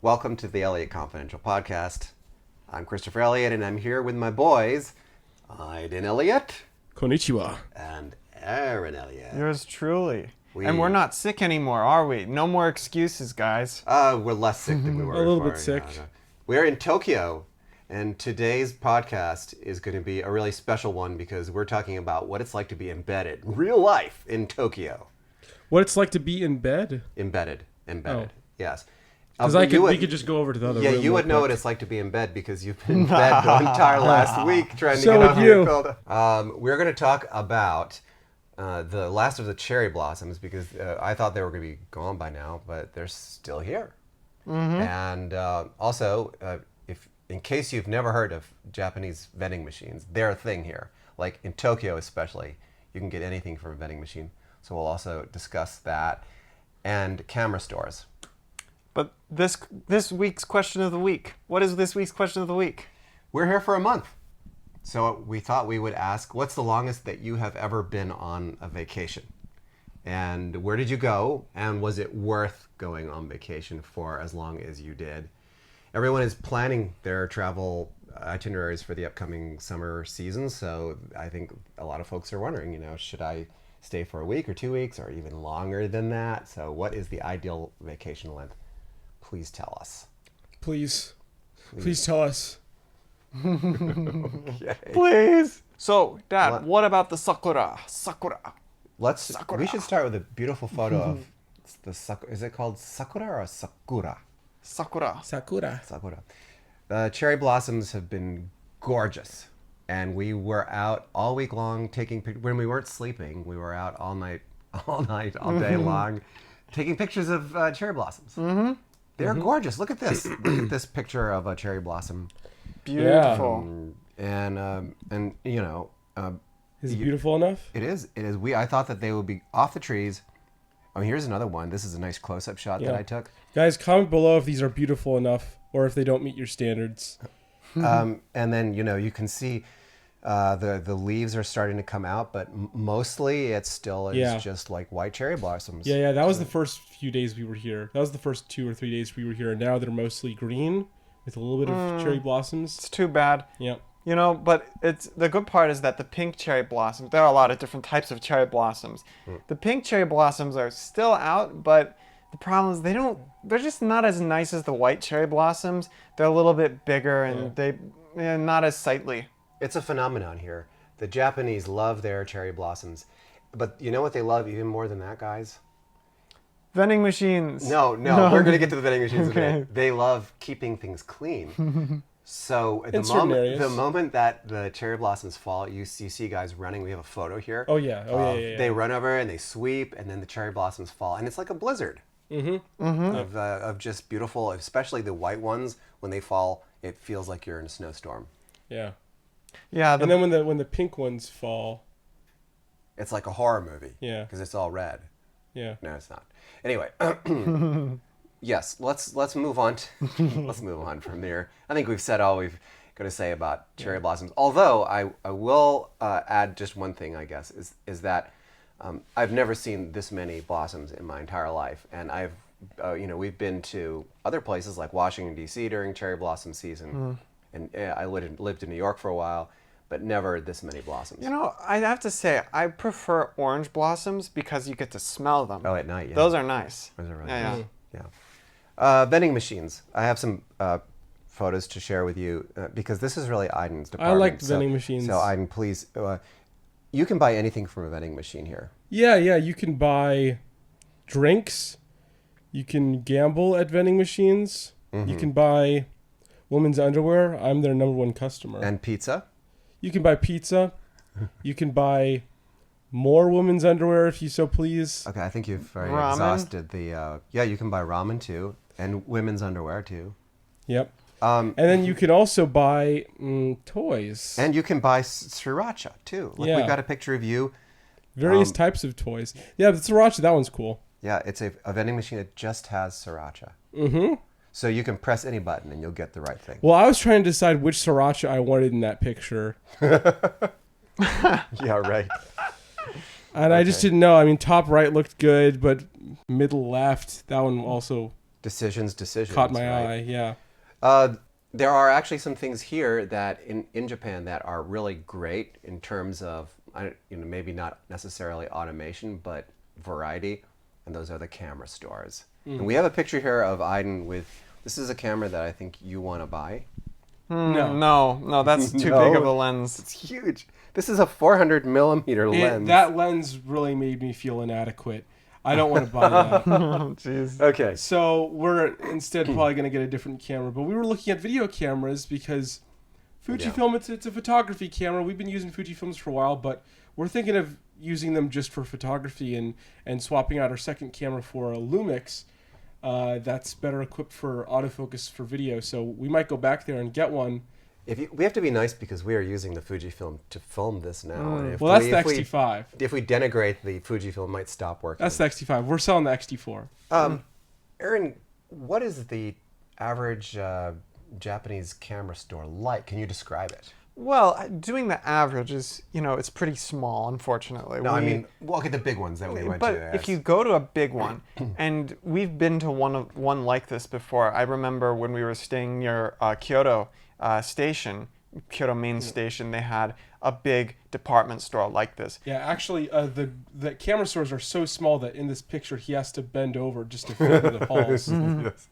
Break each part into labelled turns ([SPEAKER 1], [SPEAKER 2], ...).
[SPEAKER 1] Welcome to the Elliott Confidential Podcast. I'm Christopher Elliott, and I'm here with my boys, Aiden Elliott
[SPEAKER 2] Konnichiwa.
[SPEAKER 1] and Aaron Elliott.
[SPEAKER 3] Yours truly. And we're not sick anymore, are we? No more excuses, guys.
[SPEAKER 1] We're less sick than we were.
[SPEAKER 2] A little bit
[SPEAKER 1] before.
[SPEAKER 2] sick.
[SPEAKER 1] No. We're in Tokyo, and today's podcast is going to be a really special one because we're talking about what it's like to be embedded, real life, in Tokyo.
[SPEAKER 2] What it's like to be in bed?
[SPEAKER 1] Embedded,
[SPEAKER 2] Oh.
[SPEAKER 1] yes.
[SPEAKER 2] Because we could just go over to the other
[SPEAKER 1] Yeah,
[SPEAKER 2] room
[SPEAKER 1] you would
[SPEAKER 2] real
[SPEAKER 1] know
[SPEAKER 2] quick.
[SPEAKER 1] what it's like to be in bed because you've been in bed the entire last week trying to
[SPEAKER 2] So
[SPEAKER 1] get
[SPEAKER 2] would
[SPEAKER 1] on
[SPEAKER 2] you.
[SPEAKER 1] here. We're going to talk about the last of the cherry blossoms because I thought they were going to be gone by now, but they're still here. Mm-hmm. And also, if in case you've never heard of Japanese vending machines, they're a thing here. Like in Tokyo especially, you can get anything from a vending machine. So we'll also discuss that and camera stores.
[SPEAKER 3] But this week's question of the week. What is this week's question of the week?
[SPEAKER 1] We're here for a month. So we thought we would ask, what's the longest that you have ever been on a vacation? And where did you go? And was it worth going on vacation for as long as you did? Everyone is planning their travel itineraries for the upcoming summer season. So I think a lot of folks are wondering, should I stay for a week or 2 weeks or even longer than that? So what is the ideal vacation length? Please tell us.
[SPEAKER 2] Please tell us.
[SPEAKER 1] Okay.
[SPEAKER 3] Please. So, Dad,
[SPEAKER 1] What?
[SPEAKER 3] what about the sakura?
[SPEAKER 1] We should start with a beautiful photo of the sakura. Is it called sakura or sakura?
[SPEAKER 3] Sakura.
[SPEAKER 2] Sakura.
[SPEAKER 1] Sakura. The cherry blossoms have been gorgeous, and we were out all week long taking pictures. When we weren't sleeping, we were out all day long, taking pictures of cherry blossoms. Mm-hmm. They're gorgeous. Look at this. Look at this picture of a cherry blossom.
[SPEAKER 3] Beautiful.
[SPEAKER 1] And
[SPEAKER 2] Is it beautiful enough?
[SPEAKER 1] It is. I thought that they would be off the trees. Oh, here's another one. This is a nice close-up shot that I took.
[SPEAKER 2] Guys, comment below if these are beautiful enough or if they don't meet your standards.
[SPEAKER 1] And then, you can see the leaves are starting to come out, but mostly it still is just like white cherry blossoms.
[SPEAKER 2] Yeah, that was the first few days we were here. That was the first 2 or 3 days we were here, and now they're mostly green with a little bit of cherry blossoms.
[SPEAKER 3] It's too bad.
[SPEAKER 2] Yeah.
[SPEAKER 3] But the good part is that the pink cherry blossoms, there are a lot of different types of cherry blossoms. The pink cherry blossoms are still out, but the problem is they're just not as nice as the white cherry blossoms. They're a little bit bigger and they're not as sightly.
[SPEAKER 1] It's a phenomenon here. The Japanese love their cherry blossoms. But you know what they love even more than that, guys?
[SPEAKER 3] Vending machines.
[SPEAKER 1] No, we're going to get to the vending machines in a
[SPEAKER 3] Okay.
[SPEAKER 1] minute. They love keeping things clean. So
[SPEAKER 2] In certain areas.
[SPEAKER 1] the moment that the cherry blossoms fall, you see guys running. We have a photo here.
[SPEAKER 2] Oh, yeah. Yeah.
[SPEAKER 1] They run over and they sweep, and then the cherry blossoms fall, and it's like a blizzard of just beautiful. Especially the white ones, when they fall, it feels like you're in a snowstorm.
[SPEAKER 2] Yeah.
[SPEAKER 3] Yeah.
[SPEAKER 2] And then when the pink ones fall,
[SPEAKER 1] It's like a horror movie.
[SPEAKER 2] Yeah.
[SPEAKER 1] because it's all red.
[SPEAKER 2] yeah.
[SPEAKER 1] No, it's not. Anyway, yes, let's move on. Let's move on from there. I think we've said all we've got to say about cherry blossoms. Although I will add just one thing, I guess, is that I've never seen this many blossoms in my entire life, and we've been to other places like Washington D.C. during cherry blossom season, and I lived in New York for a while, but never this many blossoms.
[SPEAKER 3] I have to say, I prefer orange blossoms because you get to smell them.
[SPEAKER 1] Oh, at night, yeah.
[SPEAKER 3] Those are nice.
[SPEAKER 1] Those are really
[SPEAKER 3] Yeah,
[SPEAKER 1] nice. Yeah. Vending machines. I have some photos to share with you because this is really Aiden's department.
[SPEAKER 2] I like vending machines.
[SPEAKER 1] So Aiden, please, you can buy anything from a vending machine here.
[SPEAKER 2] Yeah. You can buy drinks. You can gamble at vending machines. You can buy women's underwear. I'm their number one customer.
[SPEAKER 1] And pizza.
[SPEAKER 2] You can buy pizza. You can buy more women's underwear if you so please.
[SPEAKER 1] Okay, I think you've already
[SPEAKER 3] Ramen?
[SPEAKER 1] exhausted the... you can buy ramen too, and women's underwear too.
[SPEAKER 2] Yep. And then you can also buy toys.
[SPEAKER 1] And you can buy sriracha too. Like
[SPEAKER 2] Yeah.
[SPEAKER 1] we've got a picture of you.
[SPEAKER 2] Various types of toys. Yeah, the sriracha, that one's cool.
[SPEAKER 1] Yeah, it's a vending machine that just has sriracha.
[SPEAKER 2] Mm-hmm.
[SPEAKER 1] So you can press any button and you'll get the right thing.
[SPEAKER 2] Well, I was trying to decide which sriracha I wanted in that picture.
[SPEAKER 1] Yeah, right.
[SPEAKER 2] And I just didn't know. I mean, top right looked good, but middle left, that one also
[SPEAKER 1] Decisions.
[SPEAKER 2] caught my
[SPEAKER 1] right?
[SPEAKER 2] eye. Yeah.
[SPEAKER 1] There are actually some things here that in Japan that are really great in terms of, maybe not necessarily automation, but variety, and those are the camera stores. And we have a picture here of Aiden with, this is a camera that I think you want to buy.
[SPEAKER 3] No, that's too
[SPEAKER 1] No.
[SPEAKER 3] big of a lens.
[SPEAKER 1] It's huge. This is a 400 millimeter lens.
[SPEAKER 2] That lens really made me feel inadequate. I don't want to buy that.
[SPEAKER 3] Oh, jeez.
[SPEAKER 1] Okay.
[SPEAKER 2] So we're instead probably going to get a different camera. But we were looking at video cameras because Fujifilm, it's a photography camera. We've been using Fujifilms for a while, but we're thinking of using them just for photography and swapping out our second camera for a Lumix that's better equipped for autofocus for video. So we might go back there and get one.
[SPEAKER 1] We have to be nice because we are using the Fujifilm to film this now. And
[SPEAKER 2] Well, that's the X-T5.
[SPEAKER 1] If we denigrate the Fujifilm, it might stop working.
[SPEAKER 2] That's the X-T5. We're selling the X-T4.
[SPEAKER 1] Aaron, what is the average Japanese camera store like? Can you describe it?
[SPEAKER 3] Well, doing the average is, it's pretty small, unfortunately.
[SPEAKER 1] No, okay, the big ones that we went
[SPEAKER 3] But
[SPEAKER 1] to.
[SPEAKER 3] if you go to a big one, and we've been to one like this before. I remember when we were staying near Kyoto station, Kyoto main station, they had a big department store like this.
[SPEAKER 2] Yeah, actually, the camera stores are so small that in this picture he has to bend over just to fit into the halls.
[SPEAKER 1] Yes.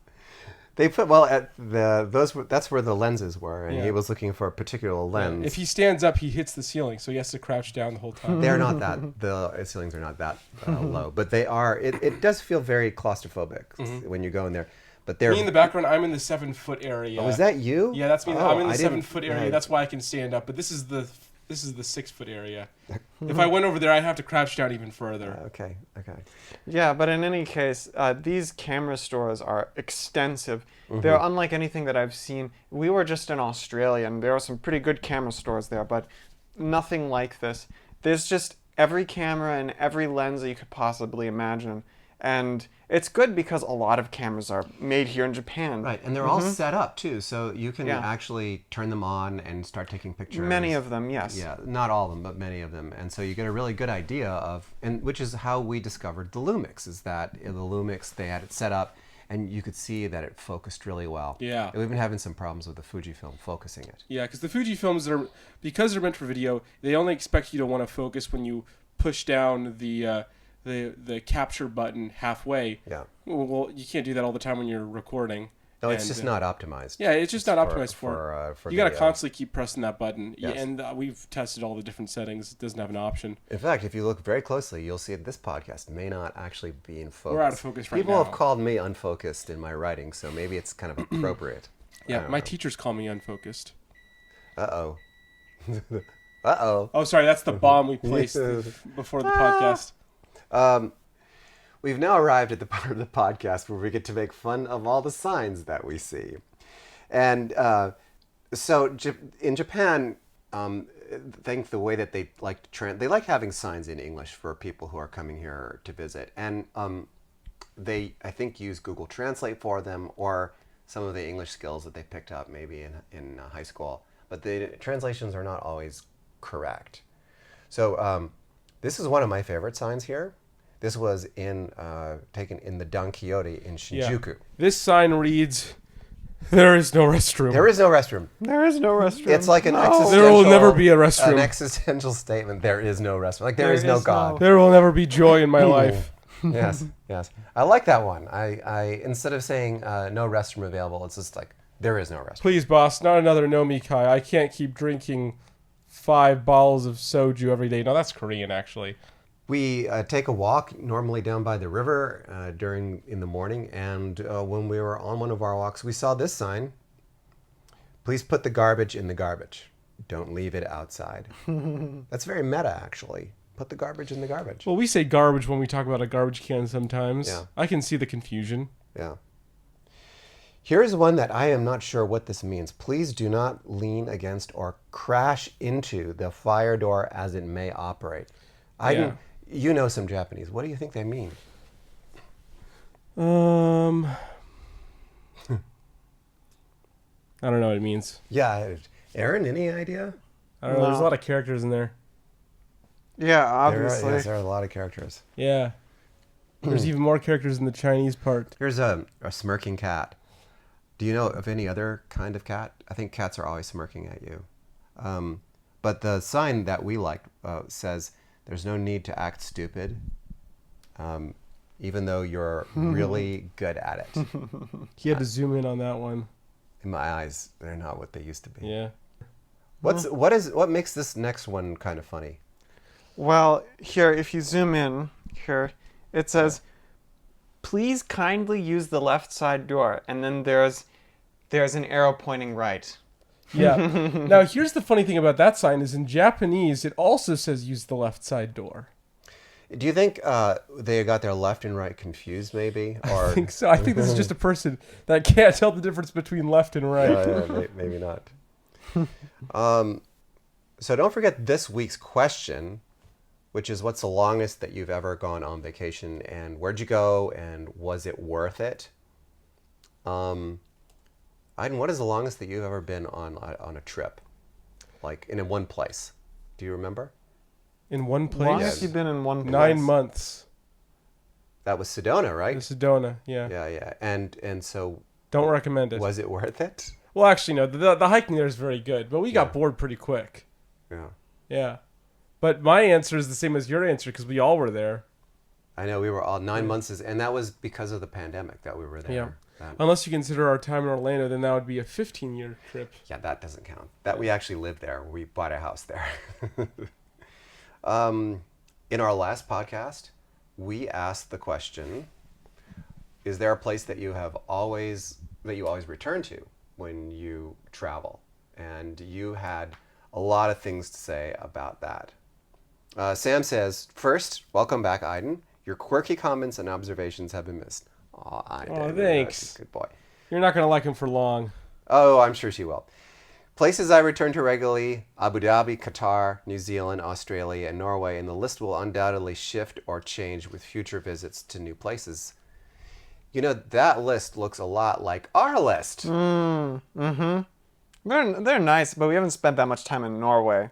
[SPEAKER 1] They put at that's where the lenses were, and he was looking for a particular lens.
[SPEAKER 2] If he stands up, he hits the ceiling, so he has to crouch down the whole time.
[SPEAKER 1] They're not that, the ceilings are not that low, but they are. It does feel very claustrophobic when you go in there. But they're
[SPEAKER 2] Me in the background, I'm in the 7-foot area.
[SPEAKER 1] Oh, is that you?
[SPEAKER 2] Yeah, that's me.
[SPEAKER 1] Oh,
[SPEAKER 2] I'm in the
[SPEAKER 1] I didn't-
[SPEAKER 2] 7-foot area.
[SPEAKER 1] yeah.
[SPEAKER 2] That's why I can stand up. But this is the 6-foot area. If I went over there, I'd have to crouch down even further.
[SPEAKER 1] Okay.
[SPEAKER 3] Yeah, but in any case, these camera stores are extensive. They're unlike anything that I've seen. We were just in Australia, and there are some pretty good camera stores there, but nothing like this. There's just every camera and every lens that you could possibly imagine. And it's good because a lot of cameras are made here in Japan.
[SPEAKER 1] Right, and they're all set up too, so you can
[SPEAKER 3] Yeah.
[SPEAKER 1] actually turn them on and start taking pictures.
[SPEAKER 3] Many of them, yes.
[SPEAKER 1] Yeah, not all of them, but many of them, and so you get a really good idea of, and which is how we discovered the Lumix. Is that in the Lumix they had it set up, and you could see that it focused really well.
[SPEAKER 2] Yeah.
[SPEAKER 1] And we've been having some problems with the Fujifilm focusing it.
[SPEAKER 2] Yeah, because the Fujifilms because they're meant for video, they only expect you to want to focus when you push down the capture button halfway.
[SPEAKER 1] Yeah.
[SPEAKER 2] Well, you can't do that all the time when you're recording.
[SPEAKER 1] No, it's
[SPEAKER 2] And,
[SPEAKER 1] just not optimized.
[SPEAKER 2] Yeah, it's just not optimized for
[SPEAKER 1] for
[SPEAKER 2] you got to
[SPEAKER 1] video.
[SPEAKER 2] constantly keep pressing that button.
[SPEAKER 1] Yes.
[SPEAKER 2] And we've tested all the different settings. It doesn't have an option.
[SPEAKER 1] In fact, if you look very closely, you'll see that this podcast may not actually be in focus.
[SPEAKER 2] We're out of focus right
[SPEAKER 1] People
[SPEAKER 2] now.
[SPEAKER 1] have called me unfocused in my writing, so maybe it's kind of appropriate.
[SPEAKER 2] Yeah, my teachers call me unfocused.
[SPEAKER 1] Uh-oh. Uh-oh.
[SPEAKER 2] Oh, sorry, that's the bomb we placed before the podcast.
[SPEAKER 1] We've now arrived at the part of the podcast where we get to make fun of all the signs that we see. And so in Japan, I think the way that they like they like having signs in English for people who are coming here to visit. And they, I think, use Google Translate for them, or some of the English skills that they picked up maybe in high school. But the translations are not always correct. So this is one of my favorite signs here. This was taken in the Dan Quixote in Shinjuku.
[SPEAKER 2] This sign reads, "There is no restroom."
[SPEAKER 1] There is no restroom.
[SPEAKER 3] There is no restroom.
[SPEAKER 1] It's like an
[SPEAKER 3] No.
[SPEAKER 1] existential...
[SPEAKER 2] There will never be a restroom.
[SPEAKER 1] An existential statement. There is no restroom. Like there is no God.
[SPEAKER 2] There will never be joy in my life.
[SPEAKER 1] Yes. I like that one. I instead of saying no restroom available, it's just like there is no restroom.
[SPEAKER 2] Please, boss, not another Nomikai. I can't keep drinking 5 bottles of soju every day. No, that's Korean, actually.
[SPEAKER 1] We take a walk normally down by the river in the morning, and when we were on one of our walks, we saw this sign: "Please put the garbage in the garbage. Don't leave it outside." That's very meta, actually. Put the garbage in the garbage.
[SPEAKER 2] Well, we say garbage when we talk about a garbage can sometimes.
[SPEAKER 1] Yeah.
[SPEAKER 2] I can see the confusion.
[SPEAKER 1] Yeah. Here's one that I am not sure what this means. "Please do not lean against or crash into the fire door as it may operate." You know some Japanese. What do you think they mean?
[SPEAKER 2] I don't know what it means.
[SPEAKER 1] Yeah. Aaron, any idea?
[SPEAKER 2] I don't know. There's a lot of characters in there.
[SPEAKER 3] Yeah, obviously.
[SPEAKER 1] There are a lot of characters.
[SPEAKER 2] Yeah. There's even more characters in the Chinese part.
[SPEAKER 1] Here's a smirking cat. Do you know of any other kind of cat? I think cats are always smirking at you. But the sign that we like says, "There's no need to act stupid, even though you're really good at it."
[SPEAKER 2] He had to zoom in on that one.
[SPEAKER 1] In my eyes, they're not what they used to be.
[SPEAKER 2] Yeah.
[SPEAKER 1] What makes this next one kind of funny?
[SPEAKER 3] Well, here, if you zoom in, here, it says, "Please kindly use the left side door," and then there's an arrow pointing right.
[SPEAKER 2] Yeah. Now, here's the funny thing about that sign is in Japanese, it also says use the left side door.
[SPEAKER 1] Do you think they got their left and right confused, maybe? Or
[SPEAKER 2] I think so. I think this is just a person that can't tell the difference between left and right.
[SPEAKER 1] Maybe not. So don't forget this week's question, which is, what's the longest that you've ever gone on vacation, and where'd you go, and was it worth it? Aiden, what is the longest that you've ever been on a trip, like in one place? Do you remember?
[SPEAKER 2] In one place?
[SPEAKER 3] Why have you been in one place?
[SPEAKER 2] 9 months.
[SPEAKER 1] That was Sedona, right?
[SPEAKER 2] In Sedona, yeah.
[SPEAKER 1] Yeah. And so
[SPEAKER 2] Don't recommend it.
[SPEAKER 1] was it worth it?
[SPEAKER 2] Well, actually, no. The hiking there is very good, but we got bored pretty quick.
[SPEAKER 1] Yeah.
[SPEAKER 2] Yeah. But my answer is the same as your answer because we all were there.
[SPEAKER 1] I know we were all 9 months, and that was because of the pandemic that we were there.
[SPEAKER 2] Yeah. Unless you consider our time in Orlando, then that would be a 15-year trip.
[SPEAKER 1] Yeah, that doesn't count. That we actually lived there. We bought a house there. In our last podcast, we asked the question: is there a place that you always return to when you travel? And you had a lot of things to say about that. Sam says, "First, welcome back, Aiden. Your quirky comments and observations have been missed." Oh, Aiden.
[SPEAKER 2] Thanks.
[SPEAKER 1] Good boy.
[SPEAKER 2] You're not going to like him for long.
[SPEAKER 1] Oh, I'm sure she will. Places I return to regularly: Abu Dhabi, Qatar, New Zealand, Australia, and Norway, and the list will undoubtedly shift or change with future visits to new places. You know, that list looks a lot like our list.
[SPEAKER 3] Mm-hmm. They're nice, but we haven't spent that much time in Norway,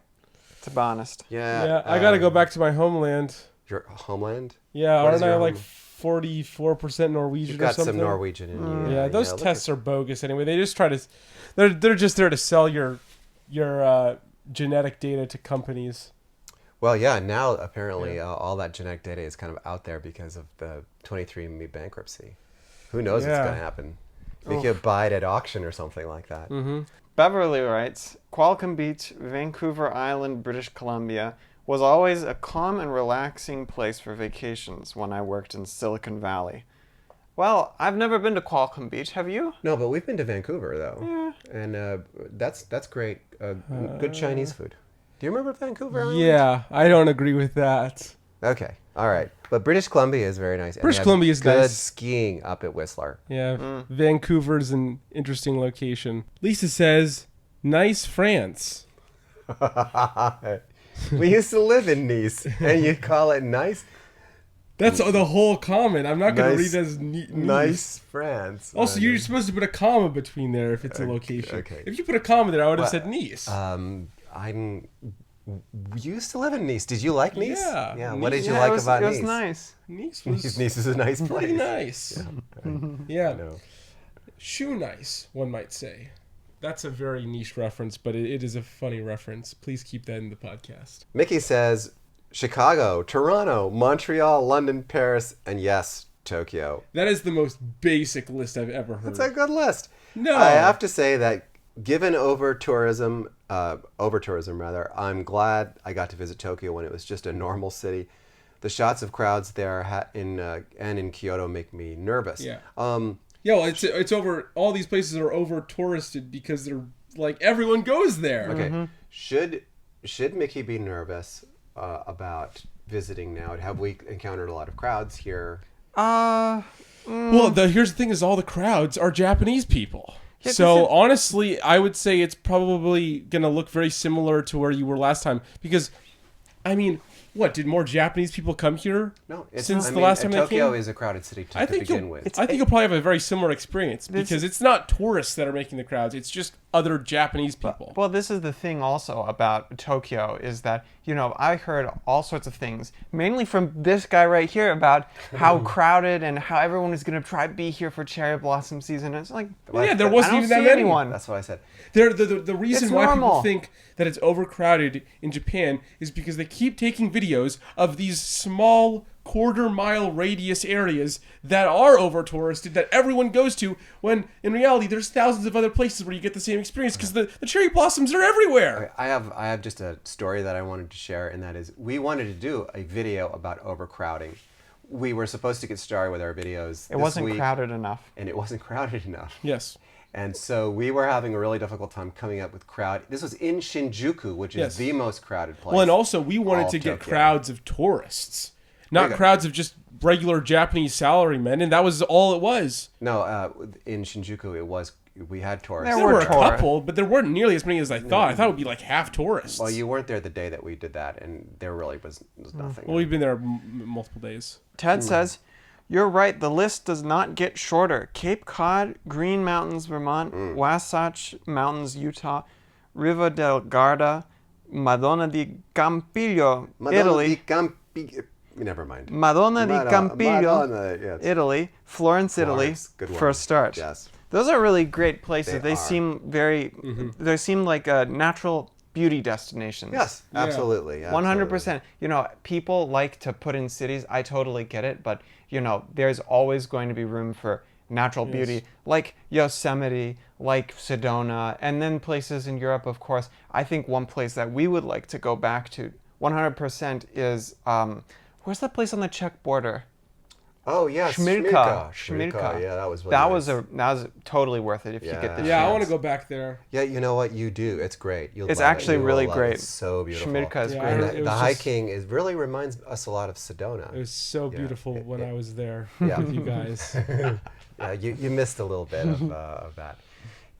[SPEAKER 3] to be honest.
[SPEAKER 2] Yeah, I got to go back to my homeland.
[SPEAKER 1] Your homeland?
[SPEAKER 2] Yeah,
[SPEAKER 1] What is
[SPEAKER 2] aren't I
[SPEAKER 1] your
[SPEAKER 2] like
[SPEAKER 1] home?
[SPEAKER 2] 44% Norwegian
[SPEAKER 1] You've got
[SPEAKER 2] or something?
[SPEAKER 1] some Norwegian in you.
[SPEAKER 2] Yeah, those
[SPEAKER 1] look
[SPEAKER 2] tests are bogus anyway. They just try to... They're just there to sell your genetic data to companies.
[SPEAKER 1] Well, yeah, now apparently all that genetic data is kind of out there because of the 23andMe bankruptcy. Who knows what's going to happen? They could buy it at auction or something like that.
[SPEAKER 2] Mm-hmm.
[SPEAKER 3] Beverly writes, Qualcomm Beach, Vancouver Island, British Columbia was always a calm and relaxing place for vacations when I worked in Silicon Valley. Well, I've never been to Qualcomm Beach. Have you?
[SPEAKER 1] No, but we've been to Vancouver, though.
[SPEAKER 3] Yeah.
[SPEAKER 1] And that's great. Good Chinese food. Do you remember Vancouver Island?
[SPEAKER 2] Yeah, I don't agree with that.
[SPEAKER 1] Okay, all right. But British Columbia is very nice. And
[SPEAKER 2] British
[SPEAKER 1] they have
[SPEAKER 2] Columbia is
[SPEAKER 1] good
[SPEAKER 2] nice.
[SPEAKER 1] skiing up at Whistler.
[SPEAKER 2] Yeah, Vancouver's an interesting location. Lisa says, nice France.
[SPEAKER 1] We used to live in Nice, and you call it nice?
[SPEAKER 2] That's the whole comment. I'm not going to
[SPEAKER 1] Nice-
[SPEAKER 2] read it as nice.
[SPEAKER 1] Nice France.
[SPEAKER 2] Also, you're supposed to put a comma between there if it's a location.
[SPEAKER 1] okay.
[SPEAKER 2] If you put a comma there, I would have
[SPEAKER 1] Well,
[SPEAKER 2] said Nice.
[SPEAKER 1] You used to live in Nice. Did you like Nice?
[SPEAKER 2] Yeah.
[SPEAKER 1] What did
[SPEAKER 2] Nice-
[SPEAKER 1] you
[SPEAKER 3] Yeah,
[SPEAKER 1] like
[SPEAKER 3] it was,
[SPEAKER 1] about
[SPEAKER 3] it
[SPEAKER 1] Nice?
[SPEAKER 3] was nice.
[SPEAKER 2] Nice was
[SPEAKER 1] Nice is a nice place.
[SPEAKER 2] pretty nice. Yeah.
[SPEAKER 1] No.
[SPEAKER 2] Shoe nice, one might say. That's a very niche reference, but it is a funny reference. Please keep that in the podcast.
[SPEAKER 1] Mickey says Chicago, Toronto, Montreal, London, Paris, and yes, Tokyo.
[SPEAKER 2] That is the most basic list I've ever heard.
[SPEAKER 1] It's a good list.
[SPEAKER 2] No.
[SPEAKER 1] I have to say that given over tourism rather, I'm glad I got to visit Tokyo when it was just a normal city. The shots of crowds there in Kyoto make me nervous.
[SPEAKER 2] Yeah. Yeah, well, it's over. All these places are over touristed because they're like everyone goes there.
[SPEAKER 1] Okay. Should Mickey be nervous about visiting now? Have we encountered a lot of crowds here?
[SPEAKER 2] Well, here's the thing: is all the crowds are Japanese people.
[SPEAKER 3] Yeah,
[SPEAKER 2] So honestly, I would say it's probably gonna look very similar to where you were last time. Because, I mean, what did more Japanese people come here?
[SPEAKER 1] No.
[SPEAKER 2] Since the last time they
[SPEAKER 1] Tokyo
[SPEAKER 2] came?
[SPEAKER 1] is a crowded city to
[SPEAKER 2] I think
[SPEAKER 1] begin
[SPEAKER 2] you'll,
[SPEAKER 1] with.
[SPEAKER 2] I think you'll probably have a very similar experience because it's not tourists that are making the crowds; it's just other Japanese people.
[SPEAKER 3] Well, this is the thing also about Tokyo is that I heard all sorts of things, mainly from this guy right here about how crowded and how everyone is going to try to be here for cherry blossom season. And it's like,
[SPEAKER 2] Well, yeah, there
[SPEAKER 3] I
[SPEAKER 2] wasn't
[SPEAKER 3] don't
[SPEAKER 2] even that
[SPEAKER 3] see
[SPEAKER 2] many.
[SPEAKER 3] anyone.
[SPEAKER 1] That's what I said.
[SPEAKER 2] The reason
[SPEAKER 3] It's
[SPEAKER 2] why
[SPEAKER 3] normal.
[SPEAKER 2] people think that it's overcrowded in Japan is because they keep taking videos of these small quarter-mile radius areas that are over-touristed, that everyone goes to, when in reality there's thousands of other places where you get the same experience because the cherry blossoms are everywhere.
[SPEAKER 1] I have just a story that I wanted to share, and that is we wanted to do a video about overcrowding. We were supposed to get started with our videos.
[SPEAKER 3] It wasn't crowded enough.
[SPEAKER 1] and it wasn't crowded enough.
[SPEAKER 2] Yes.
[SPEAKER 1] And so we were having a really difficult time coming up with crowd. This was in Shinjuku, which is
[SPEAKER 2] Yes.
[SPEAKER 1] the most crowded place.
[SPEAKER 2] Well, and also we wanted
[SPEAKER 1] all
[SPEAKER 2] to
[SPEAKER 1] of
[SPEAKER 2] get
[SPEAKER 1] Tokyo.
[SPEAKER 2] crowds of tourists, not
[SPEAKER 1] There you go.
[SPEAKER 2] crowds of just regular Japanese salarymen, and that was all it was.
[SPEAKER 1] No, in Shinjuku we had tourists.
[SPEAKER 3] There
[SPEAKER 2] There were a
[SPEAKER 3] tourists.
[SPEAKER 2] couple, but there weren't nearly as many as I thought. I thought it would be like half tourists.
[SPEAKER 1] Well, you weren't there the day that we did that, and there really was nothing.
[SPEAKER 2] Well, we've been there multiple days.
[SPEAKER 3] Ted says, "You're right. The list does not get shorter. Cape Cod, Green Mountains, Vermont, Wasatch Mountains, Utah, Riva del Garda, Madonna di Campiglio, Italy,
[SPEAKER 1] Never mind.
[SPEAKER 3] Madonna di Campiglio,
[SPEAKER 1] Madonna, yes.
[SPEAKER 3] Italy, Florence, Italy,
[SPEAKER 1] Florence, good
[SPEAKER 3] for
[SPEAKER 1] one.
[SPEAKER 3] a start.
[SPEAKER 1] Yes.
[SPEAKER 3] Those are really great places.
[SPEAKER 1] They are.
[SPEAKER 3] Seem very. They seem like natural beauty destinations.
[SPEAKER 1] Yes,
[SPEAKER 2] Yeah.
[SPEAKER 1] absolutely.
[SPEAKER 3] 100%. People like to put in cities. I totally get it, but there's always going to be room for natural beauty, like Yosemite, like Sedona, and then places in Europe, of course. I think one place that we would like to go back to 100% is where's that place on the Czech border?
[SPEAKER 1] Oh yes,
[SPEAKER 3] Schmirka.
[SPEAKER 1] Schmirka. Yeah, that was really
[SPEAKER 3] That
[SPEAKER 1] nice.
[SPEAKER 3] was totally worth it if you get the
[SPEAKER 1] Yeah.
[SPEAKER 2] Yeah, I
[SPEAKER 3] chance.
[SPEAKER 2] want to go back there.
[SPEAKER 1] Yeah, you know what? You do. It's great. You'll
[SPEAKER 3] It's
[SPEAKER 1] love it.
[SPEAKER 3] actually
[SPEAKER 1] You will
[SPEAKER 3] really
[SPEAKER 1] love it.
[SPEAKER 3] great.
[SPEAKER 1] It's so beautiful.
[SPEAKER 3] Schmirka is
[SPEAKER 2] Yeah,
[SPEAKER 3] great.
[SPEAKER 2] I
[SPEAKER 1] And
[SPEAKER 2] heard-
[SPEAKER 1] the,
[SPEAKER 2] it
[SPEAKER 1] the
[SPEAKER 2] was
[SPEAKER 1] hiking is really reminds us a lot of Sedona.
[SPEAKER 2] It was so beautiful when I was there
[SPEAKER 1] Yeah.
[SPEAKER 2] with you guys.
[SPEAKER 1] Yeah, you missed a little bit of that.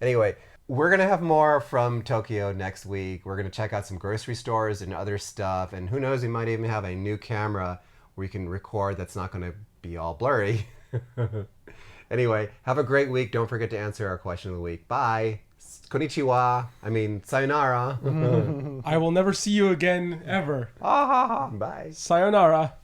[SPEAKER 1] Anyway, we're going to have more from Tokyo next week. We're going to check out some grocery stores and other stuff. And who knows, we might even have a new camera where we can record that's not going to be all blurry. Anyway, have a great week. Don't forget to answer our question of the week. Bye. Konnichiwa. Sayonara.
[SPEAKER 2] I will never see you again, ever.
[SPEAKER 3] Ah, ha, ha.
[SPEAKER 1] Bye.
[SPEAKER 2] Sayonara.